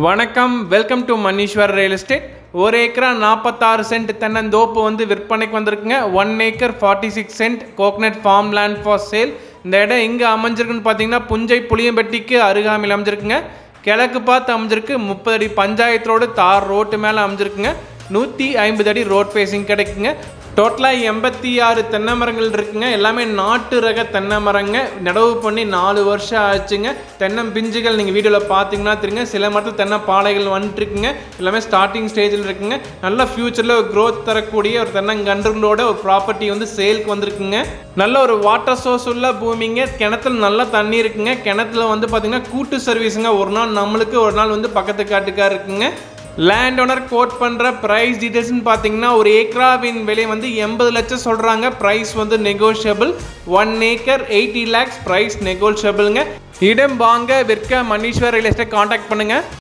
வணக்கம், welcome to Maneeshwar real estate. ஒரு ஏக்கரா 46 சென்ட் தென்னந்தோப்பு வந்து விற்பனைக்கு வந்திருக்குங்க. 1 acre 46 cent coconut farm land for sale. இந்த இடம் எங்கே அமைஞ்சிருக்குன்னு பார்த்தீங்கன்னா புஞ்சை புளியம்பட்டிக்கு அருகாமையில் அமைஞ்சிருக்குங்க. கிழக்கு பார்த்து அமைஞ்சிருக்கு. 30 அடி பஞ்சாயத்து ரோடு தார் ரோட்டு மேலே அமைஞ்சிருக்குங்க. 150 அடி ரோட் ஃபேஸிங் கிடைக்குங்க. டோட்டலாக 86 தென்னை மரங்கள் இருக்குங்க. எல்லாமே நாட்டு ரக தென்னை மரங்க. நடவு பண்ணி 4 வருஷம் ஆச்சுங்க. தென்னை பிஞ்சுகள் நீங்கள் வீடியோவில் பார்த்தீங்கன்னா தெரியுங்க. சில மரத்தில் தென்னை பாலைகள் வந்துட்டுருக்குங்க. எல்லாமே ஸ்டார்டிங் ஸ்டேஜில் இருக்குங்க. நல்ல ஃபியூச்சரில் ஒரு க்ரோத் தரக்கூடிய ஒரு தென்னங்கன்றுகளோட ஒரு ப்ராப்பர்ட்டி வந்து சேலுக்கு வந்திருக்குங்க. நல்ல ஒரு வாட்டர் சோர்ஸ் உள்ள பூமிங்க. கிணத்துல நல்லா தண்ணி இருக்குங்க. கிணத்துல வந்து பார்த்தீங்கன்னா கூட்டு சர்வீஸுங்க. ஒரு நாள் நம்மளுக்கு, ஒரு நாள் வந்து பக்கத்து காட்டுக்காக இருக்குங்க. லேண்ட் ஓனர் கோட் பண்ணுற ப்ரைஸ் டீட்டெயில்ஸ்னு பார்த்தீங்கன்னா ஒரு ஏக்கராவின் விலை வந்து 80 லட்சம் சொல்கிறாங்க. ப்ரைஸ் வந்து நெகோஷியபிள். 1 ஏக்கர் 80 lakhs ப்ரைஸ் நெகோஷியபிளுங்க. இடம் வாங்க விற்க மணீஸ்வர் ரியல் எஸ்டேட் கான்டாக்ட் பண்ணுங்கள்.